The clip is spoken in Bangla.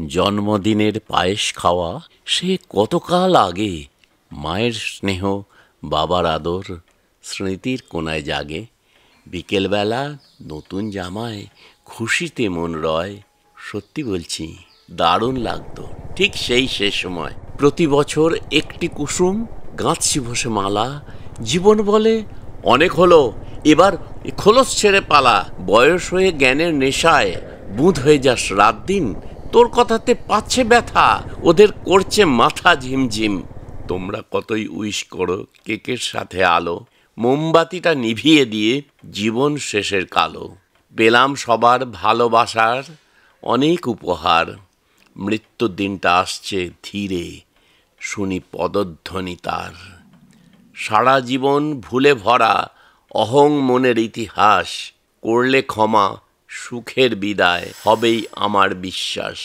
জন্মদিনের পায়েস খাওয়া সে কতকাল আগে। মায়ের স্নেহ, বাবার আদর স্মৃতির কোনায় জাগে। বিকেলবেলা নতুন জামায় খুশিতে মন রয়। সত্যি বলছি, দারুণ লাগতো ঠিক সেই শেষ সময়। প্রতি বছর একটি কুসুম গাঁথছি বসে মালা। জীবন বলে অনেক হলো, এবার খোলস ছেড়ে পালা। বয়স হয়ে জ্ঞানের নেশায় বুঁদ হয়ে যাস রাত দিন। তোর কথাতে পাচ্ছে ব্যথা, ওদের করছে মাথা ঝিমঝিম। তোমরা কতই উইশ করো কেকের সাথে আলো, মোমবাতিটা নিভিয়ে দিয়ে জীবন শেষের কালো। পেলাম সবার ভালোবাসার অনেক উপহার। মৃত্যুর দিনটা আসছে ধীরে, শুনি পদধ্বনি তার। সারা জীবন ভুলে ভরা অহং মনের ইতিহাস। করলে ক্ষমা সুখের বিদায় হবেই আমার বিশ্বাস।